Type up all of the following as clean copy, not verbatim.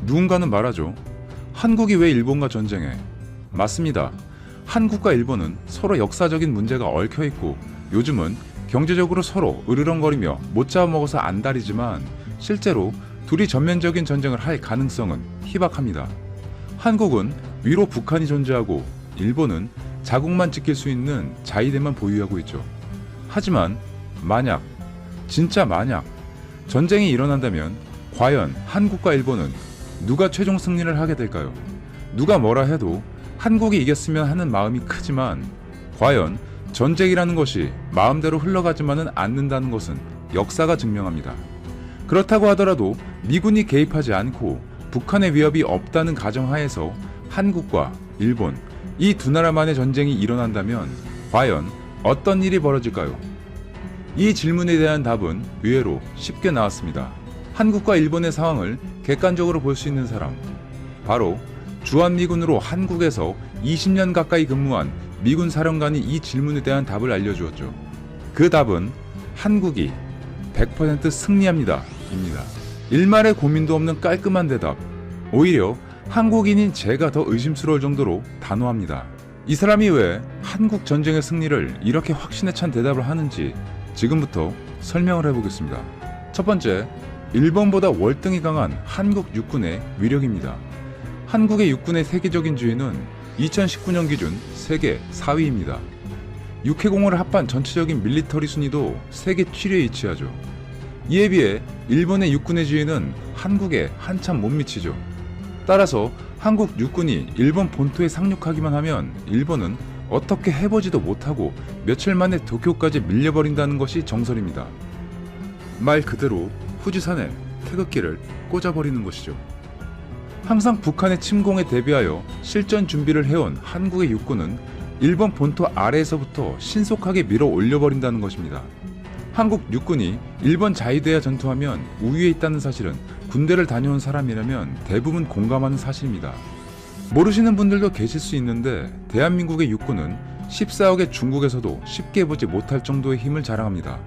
누군가는 말하죠. 한국이 왜 일본과 전쟁해? 맞습니다. 한국과 일본은 서로 역사적인 문제가 얽혀있고 요즘은 경제적으로 서로 으르렁거리며 못 잡아먹어서 안달이지만 실제로 둘이 전면적인 전쟁을 할 가능성은 희박합니다. 한국은 위로 북한이 존재하고 일본은 자국만 지킬 수 있는 자위대만 보유하고 있죠. 하지만 만약, 진짜 만약 전쟁이 일어난다면 과연 한국과 일본은 누가 최종 승리를 하게 될까요? 누가 뭐라 해도 한국이 이겼으면 하는 마음이 크지만 과연 전쟁이라는 것이 마음대로 흘러가지만은 않는다는 것은 역사가 증명합니다. 그렇다고 하더라도 미군이 개입하지 않고 북한의 위협이 없다는 가정하에서 한국과 일본 이 두 나라만의 전쟁이 일어난다면 과연 어떤 일이 벌어질까요? 이 질문에 대한 답은 의외로 쉽게 나왔습니다. 한국과 일본의 상황을 객관적으로 볼 수 있는 사람, 바로 주한미군으로 한국에서 20년 가까이 근무한 미군 사령관이 이 질문에 대한 답을 알려주었죠. 그 답은 한국이 100% 승리합니다. 입니다. 일말의 고민도 없는 깔끔한 대답. 오히려 한국인인 제가 더 의심스러울 정도로 단호합니다. 이 사람이 왜 한국 전쟁의 승리를 이렇게 확신에 찬 대답을 하는지 지금부터 설명을 해보겠습니다. 첫 번째, 일본보다 월등히 강한 한국 육군의 위력입니다. 한국의 육군의 세계적인 지위는 2019년 기준 세계 4위입니다. 육해공을 합한 전체적인 밀리터리 순위도 세계 7위에 위치하죠. 이에 비해 일본의 육군의 지위는 한국에 한참 못 미치죠. 따라서 한국 육군이 일본 본토에 상륙하기만 하면 일본은 어떻게 해보지도 못하고 며칠 만에 도쿄까지 밀려버린다는 것이 정설입니다. 말 그대로 후지산에 태극기를 꽂아버리는 것이죠. 항상 북한의 침공에 대비하여 실전 준비를 해온 한국의 육군은 일본 본토 아래에서부터 신속하게 밀어 올려버린다는 것입니다. 한국 육군이 일본 자위대와 전투하면 우위에 있다는 사실은 군대를 다녀온 사람이라면 대부분 공감하는 사실입니다. 모르시는 분들도 계실 수 있는데 대한민국의 육군은 14억의 중국에서도 쉽게 보지 못할 정도의 힘을 자랑합니다.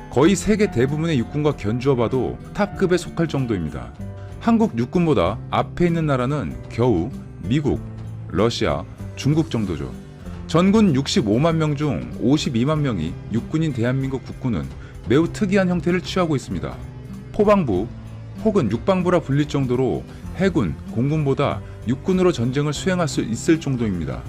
거의 세계 대부분의 육군과 견주어 봐도 탑급에 속할 정도입니다. 한국 육군보다 앞에 있는 나라는 겨우 미국, 러시아, 중국 정도죠. 전군 65만 명 중 52만 명이 육군인 대한민국 국군은 매우 특이한 형태를 취하고 있습니다. 포방부 혹은 육방부라 불릴 정도로 해군, 공군보다 육군으로 전쟁을 수행할 수 있을 정도입니다.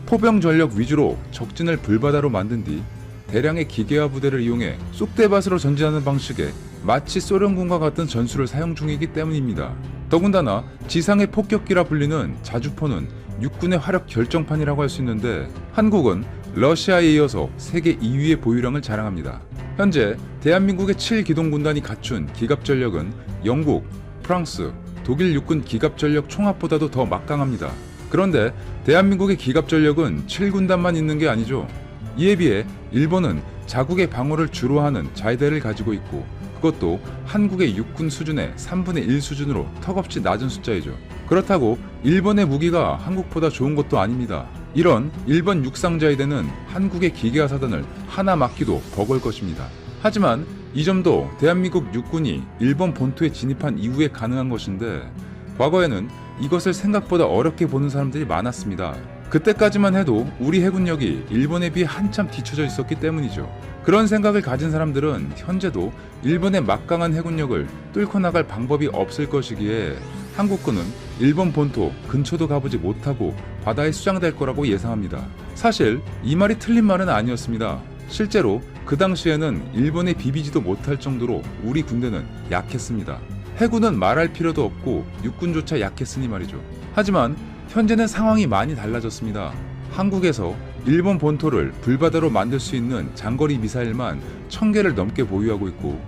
포병 전력 위주로 적진을 불바다로 만든 뒤 대량의 기계화 부대를 이용해 쑥대밭으로 전진하는 방식의 마치 소련군과 같은 전술을 사용 중이기 때문입니다. 더군다나 지상의 폭격기라 불리는 자주포는 육군의 화력 결정판이라고 할 수 있는데 한국은 러시아에 이어서 세계 2위의 보유량을 자랑합니다. 현재 대한민국의 7기동군단이 갖춘 기갑전력은 영국, 프랑스, 독일 육군 기갑전력 총합보다도 더 막강합니다. 그런데 대한민국의 기갑전력은 7군단만 있는 게 아니죠. 이에 비해 일본은 자국의 방어를 주로 하는 자위대를 가지고 있고 그것도 한국의 육군 수준의 3분의 1 수준으로 턱없이 낮은 숫자이죠. 그렇다고 일본의 무기가 한국보다 좋은 것도 아닙니다. 이런 일본 육상자위대는 한국의 기계화 사단을 하나 막기도 버거울 것입니다. 하지만 이 점도 대한민국 육군이 일본 본토에 진입한 이후에 가능한 것인데 과거에는 이것을 생각보다 어렵게 보는 사람들이 많았습니다. 그때까지만 해도 우리 해군력이 일본에 비해 한참 뒤처져 있었기 때문이죠. 그런 생각을 가진 사람들은 현재도 일본의 막강한 해군력을 뚫고 나갈 방법이 없을 것이기에 한국군은 일본 본토 근처도 가보지 못하고 바다에 수장될 거라고 예상합니다. 사실 이 말이 틀린 말은 아니었습니다. 실제로 그 당시에는 일본에 비비지도 못할 정도로 우리 군대는 약했습니다. 해군은 말할 필요도 없고 육군조차 약했으니 말이죠. 하지만 현재는 상황이 많이 달라졌습니다. 한국에서 일본 본토를 불바다로 만들 수 있는 장거리 미사일만 1000개를 넘게 보유하고 있고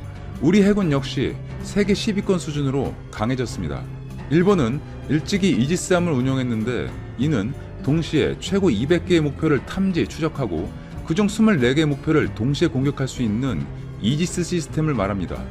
우리 해군 역시 세계 10위권 수준으로 강해졌습니다. 일본은 일찍이 이지스함을 운영했는데 이는 동시에 최고 200개의 목표를 탐지, 추적하고 그중 24개의 목표를 동시에 공격할 수 있는 이지스 시스템을 말합니다.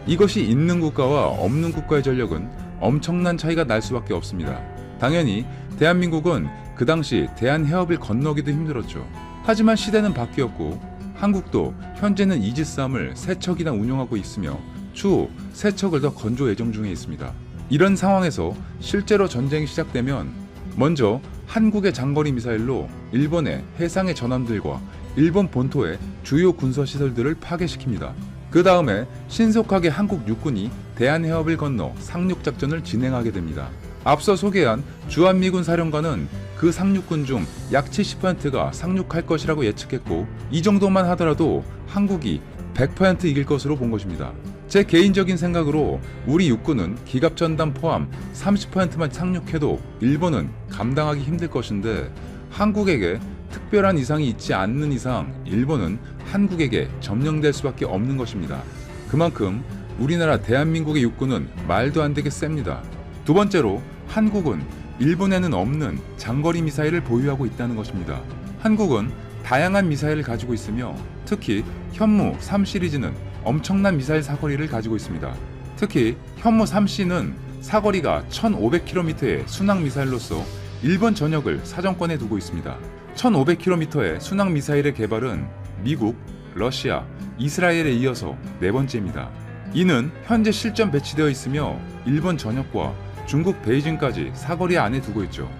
이것이 있는 국가와 없는 국가의 전력은 엄청난 차이가 날 수밖에 없습니다. 당연히 대한민국은 그 당시 대한해협을 건너기도 힘들었죠. 하지만 시대는 바뀌었고 한국도 현재는 이지스함을 3척이나 운영하고 있으며 추후 3척을 더 건조 예정 중에 있습니다. 이런 상황에서 실제로 전쟁이 시작되면 먼저 한국의 장거리 미사일로 일본의 해상의 전함들과 일본 본토의 주요 군사시설들을 파괴시킵니다. 그 다음에 신속하게 한국 육군이 대한해협을 건너 상륙작전을 진행하게 됩니다. 앞서 소개한 주한미군 사령관은 그 상륙군 중 약 70%가 상륙할 것이라고 예측했고, 이 정도만 하더라도 한국이 100% 이길 것으로 본 것입니다. 제 개인적인 생각으로 우리 육군은 기갑전단 포함 30%만 상륙해도 일본은 감당하기 힘들 것인데, 한국에게 특별한 이상이 있지 않는 이상 일본은 한국에게 점령될 수밖에 없는 것입니다. 그만큼 우리나라 대한민국의 육군은 말도 안 되게 셉니다. 두 번째로, 한국은 일본에는 없는 장거리 미사일을 보유하고 있다는 것입니다. 한국은 다양한 미사일을 가지고 있으며 특히 현무 3 시리즈는 엄청난 미사일 사거리를 가지고 있습니다. 특히 현무 3C는 사거리가 1500km의 순항 미사일로서 일본 전역을 사정권에 두고 있습니다. 1500km의 순항 미사일의 개발은 미국, 러시아, 이스라엘에 이어서 네 번째입니다. 이는 현재 실전 배치되어 있으며 일본 전역과 중국 베이징까지 사거리 안에 두고 있죠.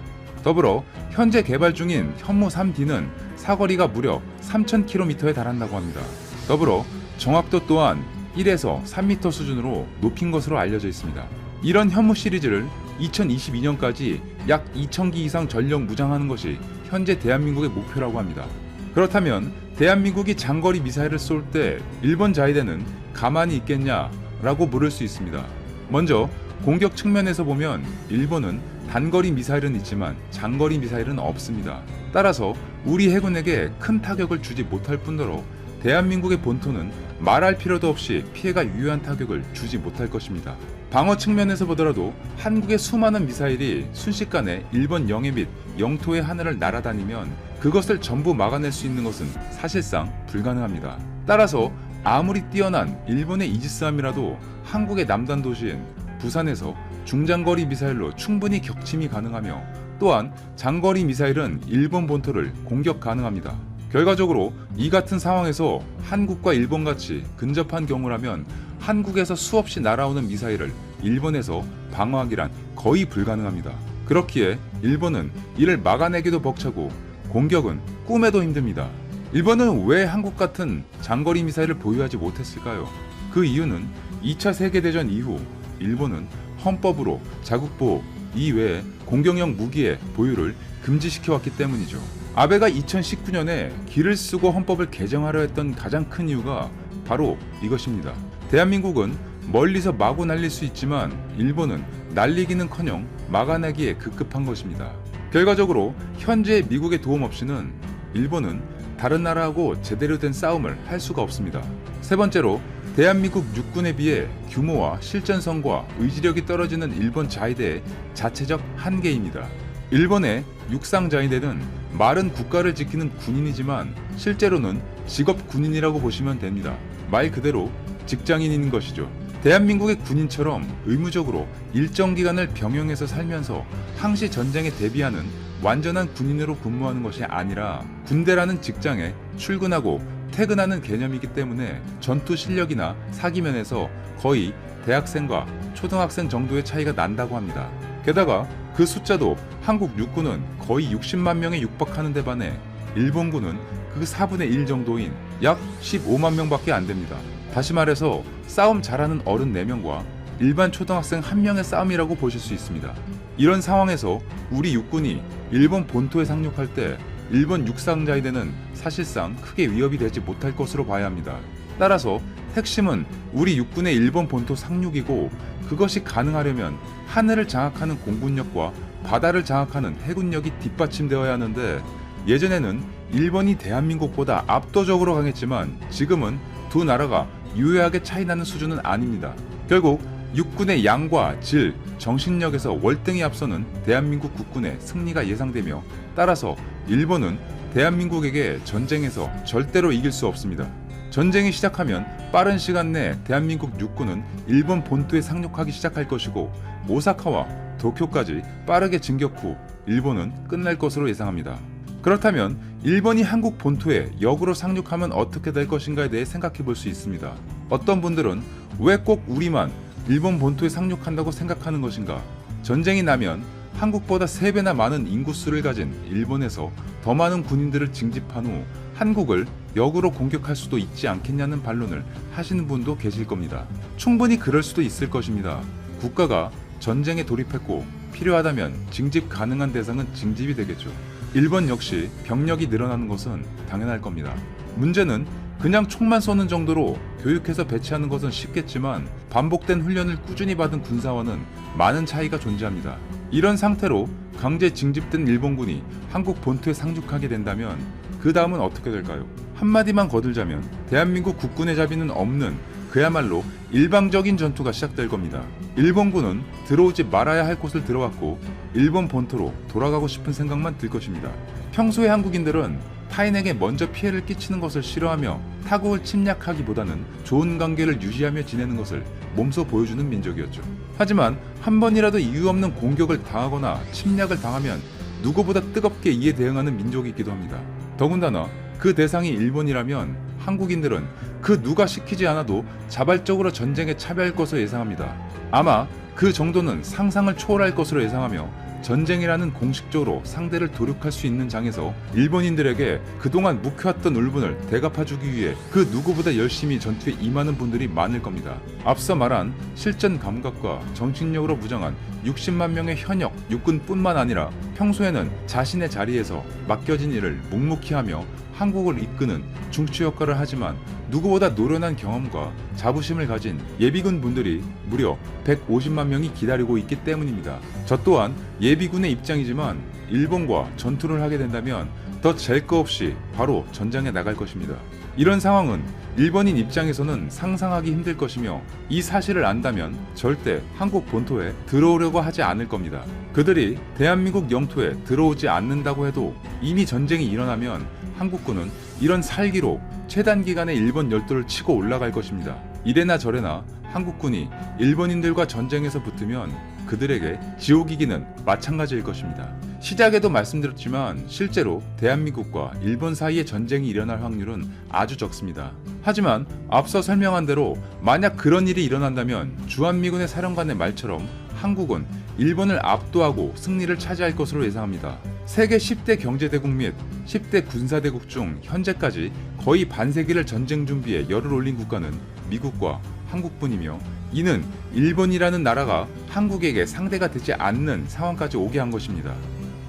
더불어 현재 개발 중인 현무 3D는 사거리가 무려 3000km에 달한다고 합니다. 더불어 정확도 또한 1에서 3m 수준으로 높인 것으로 알려져 있습니다. 이런 현무 시리즈를 2022년까지 약 2000기 이상 전력 무장하는 것이 현재 대한민국의 목표라고 합니다. 그렇다면 대한민국이 장거리 미사일을 쏠 때 일본 자위대는 가만히 있겠냐라고 물을 수 있습니다. 먼저 공격 측면에서 보면 일본은 단거리 미사일은 있지만 장거리 미사일은 없습니다. 따라서 우리 해군에게 큰 타격을 주지 못할 뿐더러 대한민국의 본토는 말할 필요도 없이 피해가 유효한 타격을 주지 못할 것입니다. 방어 측면에서 보더라도 한국의 수많은 미사일이 순식간에 일본 영해 및 영토의 하늘을 날아다니면 그것을 전부 막아낼 수 있는 것은 사실상 불가능합니다. 따라서 아무리 뛰어난 일본의 이지스함이라도 한국의 남단 도시인 부산에서 중장거리 미사일로 충분히 격침이 가능하며, 또한 장거리 미사일은 일본 본토를 공격 가능합니다. 결과적으로 이 같은 상황에서 한국과 일본같이 근접한 경우라면 한국에서 수없이 날아오는 미사일을 일본에서 방어하기란 거의 불가능합니다. 그렇기에 일본은 이를 막아내기도 벅차고 공격은 꿈에도 힘듭니다. 일본은 왜 한국 같은 장거리 미사일을 보유하지 못했을까요? 그 이유는 2차 세계대전 이후 일본은 헌법으로 자국보호 이외에 공격용 무기의 보유를 금지시켜왔기 때문이죠. 아베가 2019년에 기를 쓰고 헌법을 개정하려 했던 가장 큰 이유가 바로 이것입니다. 대한민국은 멀리서 마구 날릴 수 있지만 일본은 날리기는커녕 막아내기에 급급한 것입니다. 결과적으로 현재 미국의 도움 없이는 일본은 다른 나라하고 제대로 된 싸움을 할 수가 없습니다. 세 번째로, 대한민국 육군에 비해 규모와 실전성과 의지력이 떨어지는 일본 자위대의 자체적 한계입니다. 일본의 육상 자위대는 말은 국가를 지키는 군인이지만 실제로는 직업 군인이라고 보시면 됩니다. 말 그대로 직장인인 것이죠. 대한민국의 군인처럼 의무적으로 일정 기간을 병영에서 살면서 항시 전쟁에 대비하는 완전한 군인으로 근무하는 것이 아니라 군대라는 직장에 출근하고 퇴근하는 개념이기 때문에 전투 실력이나 사기면에서 거의 대학생과 초등학생 정도의 차이가 난다고 합니다. 게다가 그 숫자도 한국 육군은 거의 60만 명에 육박하는 데 반해 일본군은 그 4분의 1 정도인 약 15만 명밖에 안 됩니다. 다시 말해서 싸움 잘하는 어른 4명과 일반 초등학생 1명의 싸움이라고 보실 수 있습니다. 이런 상황에서 우리 육군이 일본 본토에 상륙할 때 일본 육상자위대는 사실상 크게 위협이 되지 못할 것으로 봐야 합니다. 따라서 핵심은 우리 육군의 일본 본토 상륙이고, 그것이 가능하려면 하늘을 장악하는 공군력과 바다를 장악하는 해군력이 뒷받침되어야 하는데, 예전에는 일본이 대한민국보다 압도적으로 강했지만 지금은 두 나라가 유효하게 차이나는 수준은 아닙니다. 결국 육군의 양과 질, 정신력에서 월등히 앞서는 대한민국 국군의 승리가 예상되며, 따라서 일본은 대한민국에게 전쟁에서 절대로 이길 수 없습니다. 전쟁이 시작하면 빠른 시간 내 대한민국 육군은 일본 본토에 상륙하기 시작할 것이고, 오사카와 도쿄까지 빠르게 진격 후 일본은 끝날 것으로 예상합니다. 그렇다면 일본이 한국 본토에 역으로 상륙하면 어떻게 될 것인가에 대해 생각해 볼 수 있습니다. 어떤 분들은 왜 꼭 우리만 일본 본토에 상륙한다고 생각하는 것인가? 전쟁이 나면 한국보다 3배나 많은 인구수를 가진 일본에서 더 많은 군인들을 징집한 후 한국을 역으로 공격할 수도 있지 않겠냐는 반론을 하시는 분도 계실 겁니다. 충분히 그럴 수도 있을 것입니다. 국가가 전쟁에 돌입했고 필요하다면 징집 가능한 대상은 징집이 되겠죠. 일본 역시 병력이 늘어나는 것은 당연할 겁니다. 문제는 그냥 총만 쏘는 정도로 교육해서 배치하는 것은 쉽겠지만 반복된 훈련을 꾸준히 받은 군사와는 많은 차이가 존재합니다. 이런 상태로 강제 징집된 일본군이 한국 본토에 상륙하게 된다면 그 다음은 어떻게 될까요? 한마디만 거들자면 대한민국 국군의 자비는 없는 그야말로 일방적인 전투가 시작될 겁니다. 일본군은 들어오지 말아야 할 곳을 들어왔고 일본 본토로 돌아가고 싶은 생각만 들 것입니다. 평소에 한국인들은 타인에게 먼저 피해를 끼치는 것을 싫어하며 타국을 침략하기보다는 좋은 관계를 유지하며 지내는 것을 몸소 보여주는 민족이었죠. 하지만 한 번이라도 이유 없는 공격을 당하거나 침략을 당하면 누구보다 뜨겁게 이에 대응하는 민족이기도 합니다. 더군다나 그 대상이 일본이라면 한국인들은 그 누가 시키지 않아도 자발적으로 전쟁에 참여할 것으로 예상합니다. 아마 그 정도는 상상을 초월할 것으로 예상하며 전쟁이라는 공식적으로 상대를 도륙할 수 있는 장에서 일본인들에게 그동안 묵혀왔던 울분을 대갚아주기 위해 그 누구보다 열심히 전투에 임하는 분들이 많을 겁니다. 앞서 말한 실전 감각과 정신력으로 무장한 60만 명의 현역 육군뿐만 아니라 평소에는 자신의 자리에서 맡겨진 일을 묵묵히 하며 한국을 이끄는 중추 역할을 하지만 누구보다 노련한 경험과 자부심을 가진 예비군 분들이 무려 150만 명이 기다리고 있기 때문입니다. 저 또한 예비군의 입장이지만 일본과 전투를 하게 된다면 더 잴 거 없이 바로 전장에 나갈 것입니다. 이런 상황은 일본인 입장에서는 상상하기 힘들 것이며 이 사실을 안다면 절대 한국 본토에 들어오려고 하지 않을 겁니다. 그들이 대한민국 영토에 들어오지 않는다고 해도 이미 전쟁이 일어나면 한국군은 이런 살기로 최단 기간에 일본 열도를 치고 올라갈 것입니다. 이래나 저래나 한국군이 일본인들과 전쟁에서 붙으면 그들에게 지옥이기는 마찬가지일 것입니다. 시작에도 말씀드렸지만 실제로 대한민국과 일본 사이에 전쟁이 일어날 확률은 아주 적습니다. 하지만 앞서 설명한 대로 만약 그런 일이 일어난다면 주한미군의 사령관의 말처럼 한국은 일본을 압도하고 승리를 차지할 것으로 예상합니다. 세계 10대 경제대국 및 10대 군사대국 중 현재까지 거의 반세기를 전쟁 준비에 열을 올린 국가는 미국과 한국뿐이며 이는 일본이라는 나라가 한국에게 상대가 되지 않는 상황까지 오게 한 것입니다.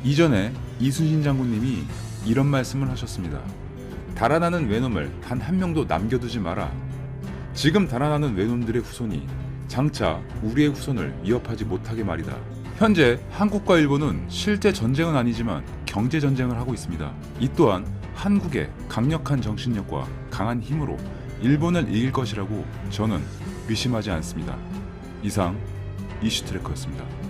이전에 이순신 장군님이 이런 말씀을 하셨습니다. 달아나는 외놈을 단 한 명도 남겨두지 마라. 지금 달아나는 외놈들의 후손이 장차 우리의 후손을 위협하지 못하게 말이다. 현재 한국과 일본은 실제 전쟁은 아니지만 경제 전쟁을 하고 있습니다. 이 또한 한국의 강력한 정신력과 강한 힘으로 일본을 이길 것이라고 저는 의심하지 않습니다. 이상 이슈트래커였습니다.